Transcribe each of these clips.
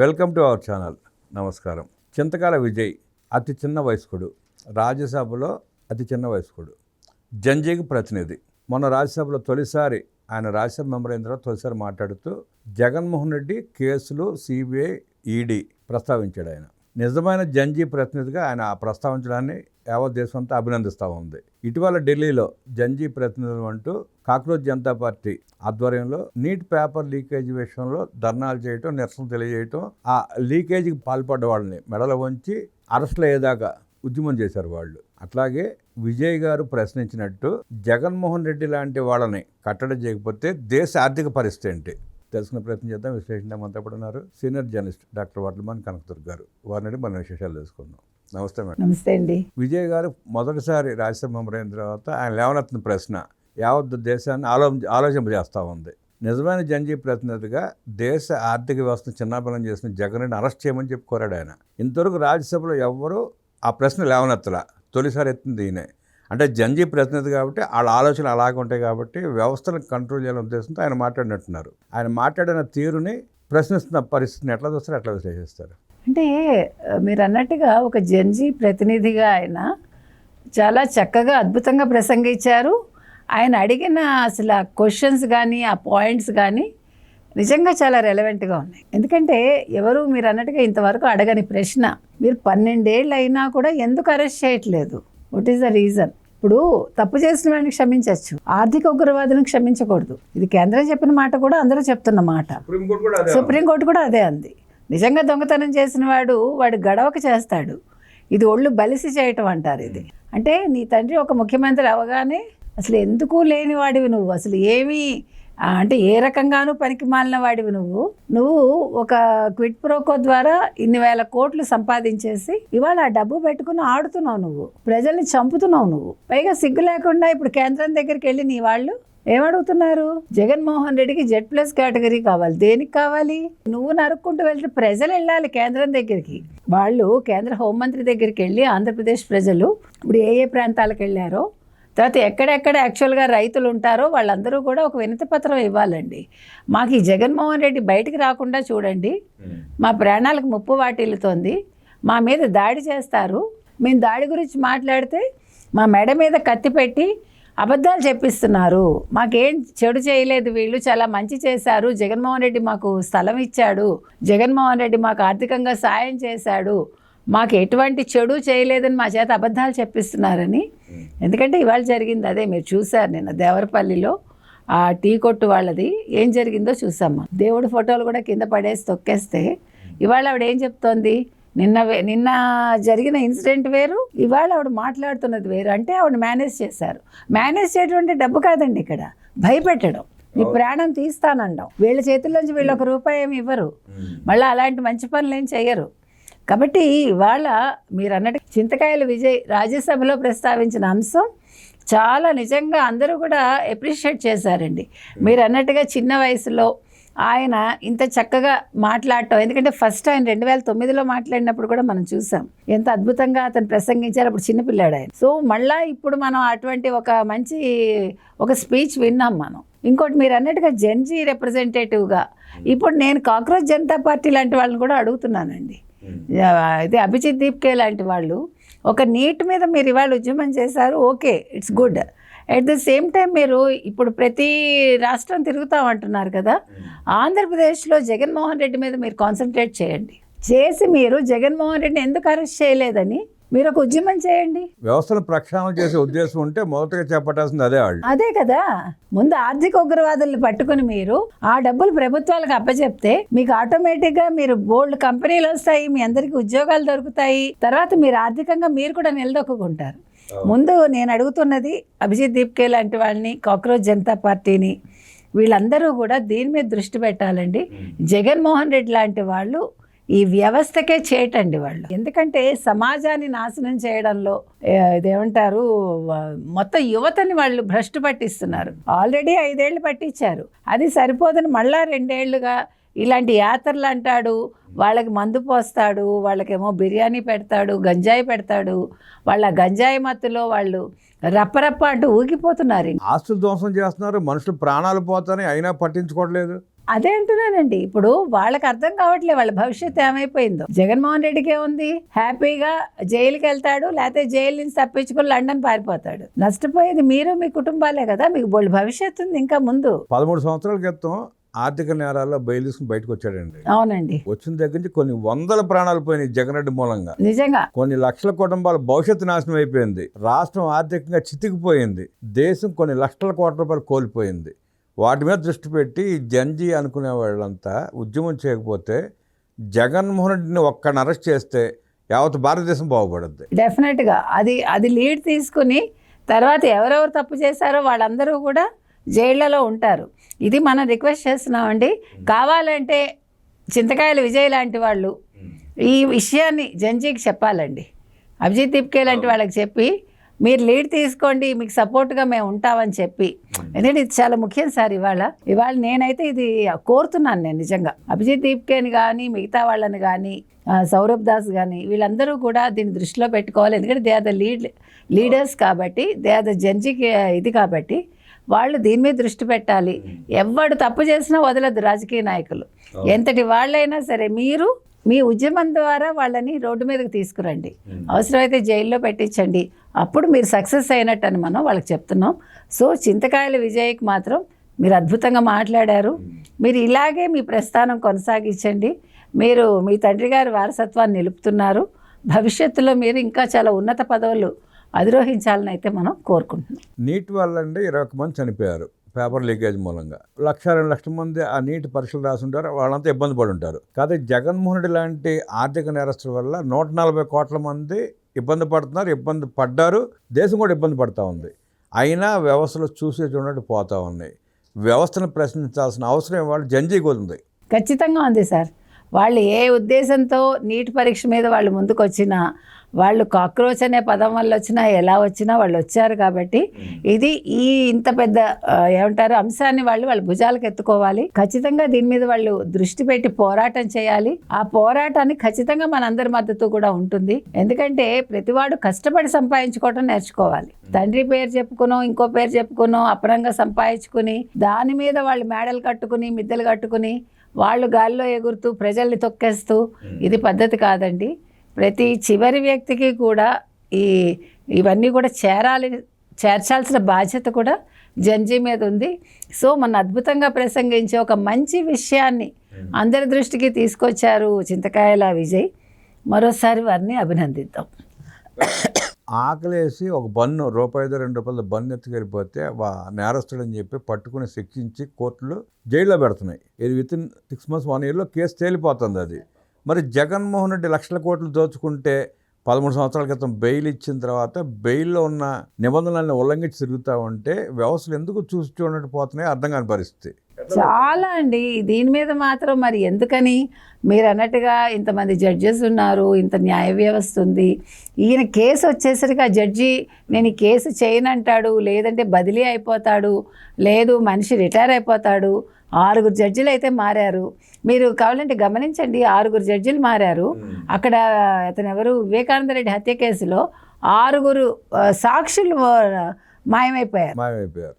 Welcome to our channel. నమస్కారం. చింతకాల విజయ్ అతి చిన్న వయస్కుడు, రాజ్యసభలో అతి చిన్న వయస్కుడు, జంజీకి ప్రతినిధి. మొన్న రాజ్యసభలో తొలిసారి ఆయన రాజ్యసభ మెంబర్ అయిన తర్వాత తొలిసారి మాట్లాడుతూ జగన్మోహన్ రెడ్డి కేసులు సిబిఐ ఈడీ ప్రస్తావించాడు. ఆయన నిజమైన జంజీ ప్రతినిధిగా ఆయన ప్రస్తావించడాన్ని యావత్ దేశం అంతా అభినందిస్తూ ఉంది. ఇటీవల ఢిల్లీలో జంజీ ప్రతినిధులు అంటూ కాక్రోచ్ జనతా పార్టీ ఆధ్వర్యంలో నీట్ పేపర్ లీకేజీ విషయంలో ధర్నాలు చేయటం, నిరసన తెలియజేయటం, ఆ లీకేజీకి పాల్పడ్డ వాళ్ళని మెడల వంచి అరెస్టులు అయ్యేదాకా ఉద్యమం చేశారు వాళ్ళు. అట్లాగే విజయ్ గారు ప్రశ్నించినట్టు జగన్మోహన్ రెడ్డి లాంటి వాళ్ళని కట్టడి చేయకపోతే దేశ ఆర్థిక పరిస్థితి ఏంటి తెలుసుకునే ప్రయత్నం చేద్దాం. విశ్లేషణ మనతో ఉన్నారు senior journalist doctor Vadlaman Kanakadurga గారు. వారిని మన విశేషాలు తెలుసుకుందాం. నమస్తే మేడం. నమస్తే అండి. విజయ్ గారు మొదటిసారి రాజ్యసభ మెంబర్ అయిన తర్వాత ఆయన లేవనెత్తిన ప్రశ్న యావత్ దేశాన్ని ఆలోచింపజేస్తూ ఉంది. నిజమైన జంజీ ప్రతినిధిగా దేశ ఆర్థిక వ్యవస్థను చిన్నాభిన్నం చేసిన జగన్ని అరెస్ట్ చేయమని చెప్పి కోరాడు ఆయన. ఇంతవరకు రాజ్యసభలో ఎవ్వరూ ఆ ప్రశ్న లేవనెత్తలా. తొలిసారి ఎత్తింది ఈయనే. అంటే జంజీ ప్రతినిధి కాబట్టి వాళ్ళ ఆలోచనలు అలాగే ఉంటాయి కాబట్టి వ్యవస్థను కంట్రోల్ చేయాలనే ఉద్దేశంతో ఆయన మాట్లాడినట్టున్నారు. ఆయన మాట్లాడిన తీరుని ప్రశ్నిస్తున్న పరిస్థితిని ఎట్లా చూస్తారు, ఎట్లా విశ్లేషిస్తారు? అంటే మీరు అన్నట్టుగా ఒక జంజీ ప్రతినిధిగా ఆయన చాలా చక్కగా అద్భుతంగా ప్రసంగించారు. ఆయన అడిగిన అసలు ఆ క్వశ్చన్స్ కానీ ఆ పాయింట్స్ కానీ నిజంగా చాలా రెలవెంట్గా ఉన్నాయి. ఎందుకంటే ఎవరు మీరు అన్నట్టుగా ఇంతవరకు అడగని ప్రశ్న, మీరు 12 ఏళ్ళు అయినా కూడా ఎందుకు అరెస్ట్ చేయట్లేదు, వాట్ ఈస్ ద రీజన్? ఇప్పుడు తప్పు చేసిన వాడిని క్షమించవచ్చు, ఆర్థిక ఉగ్రవాదులను క్షమించకూడదు. ఇది కేంద్రం చెప్పిన మాట కూడా అందరూ చెప్తున్న మాట. సుప్రీంకోర్టు కూడా అదే అంది. నిజంగా దొంగతనం చేసిన వాడు గడవక చేస్తాడు. ఇది ఒళ్ళు బలిసి చేయటం అంటారు. ఇది అంటే నీ తండ్రి ఒక ముఖ్యమంత్రి అవగానే అసలు ఎందుకు లేని వాడివి నువ్వు, అసలు ఏమీ అంటే ఏ రకంగానూ పనికి మాలిన వాడివి నువ్వు ఒక క్విట్ ప్రోకో ద్వారా ఇన్ని వేల కోట్లు సంపాదించేసి ఇవాళ ఆ డబ్బు పెట్టుకుని ఆడుతున్నావు, నువ్వు ప్రజల్ని చంపుతున్నావు. నువ్వు పైగా సిగ్గు లేకుండా ఇప్పుడు కేంద్రం దగ్గరికి వెళ్ళి నీ వాళ్ళు ఏమడుగుతున్నారు? జగన్మోహన్ రెడ్డికి Z+ కేటగిరీ కావాలి. దేనికి కావాలి? నువ్వు నరుక్కుంటూ వెళ్తే ప్రజలు వెళ్ళాలి కేంద్రం దగ్గరికి. వాళ్ళు కేంద్ర హోంమంత్రి దగ్గరికి వెళ్ళి ఆంధ్రప్రదేశ్ ప్రజలు ఇప్పుడు ఏ ప్రాంతాలకు వెళ్ళారో, తర్వాత ఎక్కడెక్కడ యాక్చువల్గా రైతులు ఉంటారో వాళ్ళందరూ కూడా ఒక వినతి పత్రం ఇవ్వాలండి. మాకు ఈ జగన్మోహన్ రెడ్డి బయటికి రాకుండా చూడండి, మా ప్రాణాలకు ముప్పు వాటిల్లుతోంది, మా మీద దాడి చేస్తారు, మేము దాడి గురించి మాట్లాడితే మా మెడ మీద కత్తి పెట్టి అబద్ధాలు చెప్పిస్తున్నారు, మాకేం చెడు చేయలేదు, వీళ్ళు చాలా మంచి చేశారు, జగన్మోహన్ రెడ్డి మాకు స్థలం ఇచ్చాడు, జగన్మోహన్ రెడ్డి మాకు ఆర్థికంగా సాయం చేశాడు, మాకు ఎటువంటి చెడు చేయలేదని మా చేత అబద్ధాలు చెప్పిస్తున్నారని. ఎందుకంటే ఇవాళ జరిగింది అదే, మీరు చూశారు నిన్న దేవరపల్లిలో ఆ టీ కొట్టు వాళ్ళది ఏం జరిగిందో చూసామ్మా. దేవుడి ఫోటోలు కూడా కింద పడేసి తొక్కేస్తే ఇవాళ ఆవిడ ఏం చెప్తోంది? నిన్న జరిగిన ఇన్సిడెంట్ వేరు, ఇవాళ ఆవిడ మాట్లాడుతున్నది వేరు. అంటే ఆవిడ మేనేజ్ చేశారు. మేనేజ్ చేయడం డబ్బు కాదండి, ఇక్కడ భయపెట్టడం, నీ ప్రాణం తీస్తానండం. వీళ్ళ చేతుల్లోంచి వీళ్ళు ₹1 ఏమి ఇవ్వరు, మళ్ళీ అలాంటి మంచి పనులు ఏం చెయ్యరు. కాబట్టి ఇవాళ మీరు అన్నట్టు చింతకాయల విజయ్ రాజ్యసభలో ప్రస్తావించిన అంశం చాలా నిజంగా అందరూ కూడా అప్రిషియేట్ చేశారండి. మీరు అన్నట్టుగా చిన్న వయసులో ఆయన ఇంత చక్కగా మాట్లాడటం, ఎందుకంటే ఫస్ట్ ఆయన 2009లో మాట్లాడినప్పుడు కూడా మనం చూసాం ఎంత అద్భుతంగా అతను ప్రసంగించారు. అప్పుడు చిన్నపిల్లాడు ఆయన. సో మళ్ళీ ఇప్పుడు మనం అటువంటి ఒక మంచి ఒక స్పీచ్ విన్నాం మనం. ఇంకోటి మీరు అన్నట్టుగా జెన్జీ రిప్రజెంటేటివ్గా ఇప్పుడు నేను కాక్రోచ్ జనతా పార్టీ లాంటి వాళ్ళని కూడా అడుగుతున్నానండి. ఇది అభిజిత్ దీప్కే లాంటి వాళ్ళు ఒక నీట్ మీద మీరు ఇవాళ ఉద్యమం చేశారు, okay, it's good. At the same time మీరు ఇప్పుడు ప్రతి రాష్ట్రం తిరుగుతామంటున్నారు కదా, ఆంధ్రప్రదేశ్లో జగన్మోహన్ రెడ్డి మీద మీరు కాన్సన్ట్రేట్ చేయండి. చేసి మీరు జగన్మోహన్ రెడ్డిని ఎందుకు అరెస్ట్ చేయలేదని మీరు ఒక ఉద్యమం చేయండి. వ్యవస్థను ప్రక్షాళన చేసే ఉద్దేశం ఉంటే మొదటగా చేపట్టాల్సింది అదే కదా. ముందు ఆర్థిక ఉగ్రవాదుల్ని పట్టుకుని మీరు ఆ డబ్బులు ప్రభుత్వాలకు అప్పచెప్తే మీకు ఆటోమేటిక్గా మీరు బోల్డ్ కంపెనీలు వస్తాయి, మీ అందరికీ ఉద్యోగాలు దొరుకుతాయి, తర్వాత మీరు ఆర్థికంగా మీరు కూడా నిలదొక్కుంటారు. ముందు నేను అడుగుతున్నది అభిజిత్ దీప్కే లాంటి వాళ్ళని, కాక్రోచ్ జనతా పార్టీని, వీళ్ళందరూ కూడా దీని మీద దృష్టి పెట్టాలండి. జగన్మోహన్ రెడ్డి లాంటి వాళ్ళు ఈ వ్యవస్థకే చేయటండి వాళ్ళు. ఎందుకంటే సమాజాన్ని నాశనం చేయడంలో ఇదేమంటారు, మొత్తం యువతని వాళ్ళు భ్రష్టు పట్టిస్తున్నారు. ఆల్రెడీ 5 ఏళ్ళు పట్టించారు, అది సరిపోదని మళ్ళా 2 ఏళ్ళుగా ఇలాంటి యాత్రలు అంటాడు, వాళ్ళకి మందు పోస్తాడు, వాళ్ళకేమో బిర్యానీ పెడతాడు, గంజాయి పెడతాడు, వాళ్ళ గంజాయి మత్తులో వాళ్ళు రప్పరప్ప అంటూ ఊగిపోతున్నారు. ఆస్తులు ధ్వంసం చేస్తున్నారు, మనుషులు ప్రాణాలు పోతాయి, అయినా పట్టించుకోవట్లేదు. అదే అంటున్నానండి. ఇప్పుడు వాళ్ళకి అర్థం కావట్లేదు వాళ్ళ భవిష్యత్తు ఏమైపోయిందో. జగన్మోహన్ రెడ్డికి ఏముంది, హ్యాపీగా జైలుకి వెళ్తాడు, లేకపోతే జైలు నుంచి తప్పించుకుని లండన్ పారిపోతాడు. నష్టపోయేది మీరు మీ కుటుంబాలే కదా, మీకు బోల్డ్ భవిష్యత్తు ఉంది ఇంకా ముందు. 13 సంవత్సరాల క్రితం ఆర్థిక నేరాల్లో బయలు తీసుకుని బయటకు వచ్చాడండి. అవునండి, వచ్చిన దగ్గర నుంచి కొన్ని వందల ప్రాణాలు పోయినాయి జగన్ రెడ్డి మూలంగా. నిజంగా కొన్ని లక్షల కుటుంబాల భవిష్యత్తు నాశనం అయిపోయింది. రాష్ట్రం ఆర్థికంగా చితికిపోయింది. దేశం కొన్ని లక్షల కోట్ల రూపాయలు కోల్పోయింది. వాటి మీద దృష్టి పెట్టి జంజీ అనుకునే వాళ్ళంతా ఉద్యమం చేయకపోతే జగన్మోహన్ రెడ్డిని ఒక్కడిని అరెస్ట్ చేస్తే యావత్ భారతదేశం బాగుపడుద్ది. డెఫినెట్గా అది లీడ్ తీసుకుని తర్వాత ఎవరెవరు తప్పు చేశారో వాళ్ళందరూ కూడా జైళ్లలో ఉంటారు. ఇది మనం రిక్వెస్ట్ చేస్తున్నామండి. కావాలంటే చింతకాయల విజయ్ లాంటి వాళ్ళు ఈ విషయాన్ని జంజీకి చెప్పాలండి. అభిజిత్ తిప్కే లాంటి వాళ్ళకి చెప్పి మీరు లీడ్ తీసుకోండి, మీకు సపోర్ట్గా మేము ఉంటామని చెప్పి. ఎందుకంటే ఇది చాలా ముఖ్యం సార్. ఇవాళ నేనైతే ఇది కోరుతున్నాను నేను నిజంగా. అభిజిత్ దీప్కేని కానీ మిగతా వాళ్ళని కానీ సౌరభ్ దాస్ కానీ వీళ్ళందరూ కూడా దీన్ని దృష్టిలో పెట్టుకోవాలి. ఎందుకంటే దే ఆర్ ద లీడర్స్ కాబట్టి, దే ఆర్ ద జడ్జికి ఇది కాబట్టి వాళ్ళు దీని మీద దృష్టి పెట్టాలి. ఎవడు తప్పు చేసినా వదలదు రాజకీయ నాయకులు, ఎంతటి వాళ్ళైనా సరే. మీరు మీ ఉద్యమం ద్వారా వాళ్ళని రోడ్డు మీదకి తీసుకురండి, అవసరమైతే జైల్లో పెట్టించండి. అప్పుడు మీరు సక్సెస్ అయినట్టు అని మనం వాళ్ళకి చెప్తున్నాం. సో చింతకాయల విజయ్కి మాత్రం మీరు అద్భుతంగా మాట్లాడారు. మీరు ఇలాగే మీ ప్రస్థానం కొనసాగించండి. మీరు మీ తండ్రి గారి వారసత్వాన్ని నిలుపుతున్నారు. భవిష్యత్తులో మీరు ఇంకా చాలా ఉన్నత పదవులు అధిరోహించాలని అయితే మనం కోరుకుంటున్నాం. నీట్ వల్ల అండి 21 మంది చనిపోయారు పేపర్ లీకేజ్ మూలంగా. 1-2 లక్షల మంది ఆ నీటి పరీక్షలు రాసి ఉంటారు, వాళ్ళంతా ఇబ్బంది పడి ఉంటారు. కాదు జగన్మోహన్ రెడ్డి లాంటి ఆర్థిక నేరస్తుల వల్ల 140 కోట్ల మంది ఇబ్బంది పడుతున్నారు, ఇబ్బంది పడ్డారు. దేశం కూడా ఇబ్బంది పడుతూ ఉంది. అయినా వ్యవస్థలు చూసే చూడట్టు పోతూ ఉన్నాయి. వ్యవస్థను ప్రశ్నించాల్సిన అవసరం వాళ్ళు జంజీకి ఉంది. ఖచ్చితంగా ఉంది సార్. వాళ్ళు ఏ ఉద్దేశంతో నీటి పరీక్ష మీద వాళ్ళు ముందుకు వచ్చినా, వాళ్ళు కాక్రోచ్ అనే పదం వల్ల వచ్చినా ఎలా వచ్చినా వాళ్ళు వచ్చారు కాబట్టి ఇది ఇంత పెద్ద ఏమంటారు అంశాన్ని వాళ్ళ భుజాలకు ఎత్తుకోవాలి. ఖచ్చితంగా దీని మీద వాళ్ళు దృష్టి పెట్టి పోరాటం చేయాలి. ఆ పోరాటానికి ఖచ్చితంగా మనందరి మద్దతు కూడా ఉంటుంది. ఎందుకంటే ప్రతివాడు కష్టపడి సంపాదించుకోవటం నేర్చుకోవాలి. తండ్రి పేరు చెప్పుకునో ఇంకో పేరు చెప్పుకునో అపరంగా సంపాదించుకుని దాని మీద వాళ్ళు మేడలు కట్టుకుని మిద్దెలు కట్టుకుని వాళ్ళు గాల్లో ఎగురుతూ ప్రజల్ని తొక్కేస్తూ ఇది పద్ధతి కాదండి. ప్రతి చివరి వ్యక్తికి కూడా ఇవన్నీ కూడా చేర్చాల్సిన బాధ్యత కూడా జంజీ మీద ఉంది. సో మన అద్భుతంగా ప్రసంగించే ఒక మంచి విషయాన్ని అందరి దృష్టికి తీసుకొచ్చారు చింతకాయల విజయ్. మరోసారి వారిని అభినందిద్దాం. ఆకలేసి ఒక బన్ను ₹1-2 బన్ను ఎత్తుకెళ్ళిపోతే నేరస్తుడని చెప్పి పట్టుకుని శిక్షించి కోర్టులు జైల్లో పెడుతున్నాయి. ఇది వితిన్ 6 months 1 yearలో కేసు తేలిపోతుంది. అది మరి జగన్మోహన్ రెడ్డి లక్షల కోట్లు దోచుకుంటే 13 సంవత్సరాల క్రితం బెయిల్ ఇచ్చిన తర్వాత బెయిల్లో ఉన్న నిబంధనలను ఉల్లంఘించి తిరుగుతూ ఉంటే వ్యవస్థలు ఎందుకు చూసి చూడనట్టు పోతున్నాయి అర్థం కాని పరిస్థితి. చాలా అండి. దీని మీద మాత్రం మరి ఎందుకని మీరు అన్నట్టుగా ఇంతమంది జడ్జెస్ ఉన్నారు, ఇంత న్యాయ వ్యవస్థ ఉంది. ఈయన కేసు వచ్చేసరికి ఆ జడ్జి నేను ఈ కేసు చేయనంటాడు, లేదంటే బదిలీ అయిపోతాడు, లేదు మనిషి రిటైర్ అయిపోతాడు. 6 జడ్జిలు అయితే మారారు. మీరు కావాలంటే గమనించండి, 6 జడ్జిలు మారారు. అక్కడ అతను ఎవరు వివేకానంద రెడ్డి హత్య కేసులో 6 సాక్షులు మాయమైపోయారు.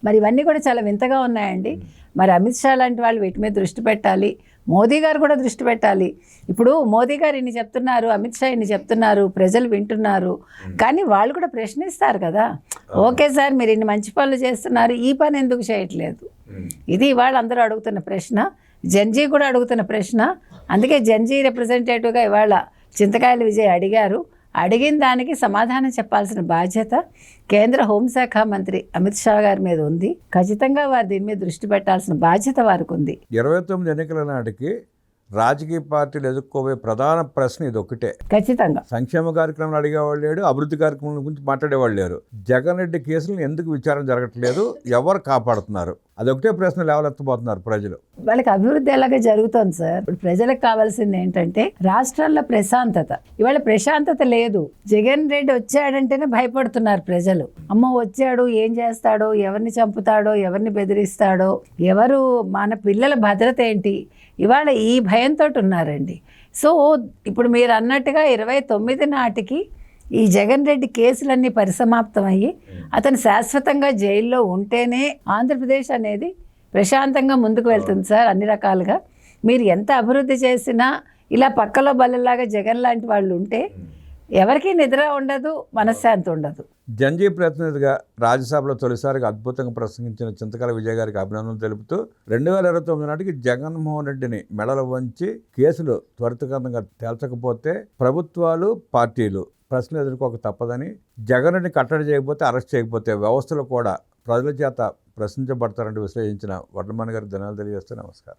మరి ఇవన్నీ కూడా చాలా వింతగా ఉన్నాయండి. మరి అమిత్ షా లాంటి వాళ్ళు వీటి మీద దృష్టి పెట్టాలి. మోదీ గారు కూడా దృష్టి పెట్టాలి. ఇప్పుడు మోదీ గారు ఇన్ని చెప్తున్నారు, అమిత్ షా ఇన్ని చెప్తున్నారు, ప్రజలు వింటున్నారు. కానీ వాళ్ళు కూడా ప్రశ్నిస్తారు కదా, ఓకే సార్ మీరు ఇన్ని మంచి పనులు చేస్తున్నారు, ఈ పని ఎందుకు చేయట్లేదు? ఇది ఇవాళ అందరూ అడుగుతున్న ప్రశ్న, జంజీ కూడా అడుగుతున్న ప్రశ్న. అందుకే జంజీ రిప్రజెంటేటివ్గా ఇవాళ చింతకాయల విజయ్ అడిగారు. అడిగిన దానికి సమాధానం చెప్పాల్సిన బాధ్యత కేంద్ర హోంశాఖ మంత్రి అమిత్ షా గారి మీద ఉంది. ఖచ్చితంగా వారు దీని మీద దృష్టి పెట్టాల్సిన బాధ్యత వారికి ఉంది. 29 ఎన్నికల నాటికి రాజకీయ పార్టీలు ఎదుర్కోబోయే ప్రధాన ప్రశ్న ఇది ఒకటే. ఖచ్చితంగా సంక్షేమ కార్యక్రమాలు అడిగేవాళ్ళు లేడు, అభివృద్ధి కార్యక్రమాల గురించి మాట్లాడేవాళ్ళు లేరు. జగన్ రెడ్డి కేసులను ఎందుకు విచారణ జరగట్లేదు, ఎవరు కాపాడుతున్నారు, అదొకటే ప్రశ్న లేవలెత్తబోతున్నారు ప్రజలు. వాళ్ళకి అభివృద్ధి ఎలాగే జరుగుతుంది సార్. ఇప్పుడు ప్రజలకు కావాల్సింది ఏంటంటే రాష్ట్రాల్లో ప్రశాంతత. ఇవాళ ప్రశాంతత లేదు. జగన్ రెడ్డి వచ్చాడంటేనే భయపడుతున్నారు ప్రజలు. అమ్మో వచ్చాడు, ఏం చేస్తాడో, ఎవరిని చంపుతాడో, ఎవరిని బెదిరిస్తాడో, ఎవరు మన పిల్లల భద్రత ఏంటి, ఇవాళ ఈ భయంతో ఉన్నారండి. సో ఇప్పుడు మీరు అన్నట్టుగా 29 నాటికి ఈ జగన్ రెడ్డి కేసులన్నీ పరిసమాప్తమయ్యి అతను శాశ్వతంగా జైల్లో ఉంటేనే ఆంధ్రప్రదేశ్ అనేది ప్రశాంతంగా ముందుకు వెళ్తుంది సార్ అన్ని రకాలుగా. మీరు ఎంత అభివృద్ధి చేసినా ఇలా పక్కలో బల్లలాగా జగన్ లాంటి వాళ్ళు ఉంటే ఎవరికీ నిద్ర ఉండదు, మనశ్శాంతి ఉండదు. జంజీ ప్రతినిధిగా రాజ్యసభలో తొలిసారిగా అద్భుతంగా ప్రసంగించిన చింతకాల విజయ్ గారికి అభినందనలు తెలుపుతూ 2029 నాటికి జగన్మోహన్ రెడ్డిని మెడలు వంచి కేసులు త్వరితగతంగా తేల్చకపోతే ప్రభుత్వాలు, పార్టీలు ప్రశ్నలు ఎదుర్కోక తప్పదని, జగన్ని కట్టడి చేయకపోతే, అరెస్ట్ చేయకపోతే వ్యవస్థలు కూడా ప్రజల చేత ప్రశ్నించబడతారంటూ విశ్లేషించిన వడ్లమణి గారికి ధన్యవాదాలు తెలియజేస్తూ నమస్కారం.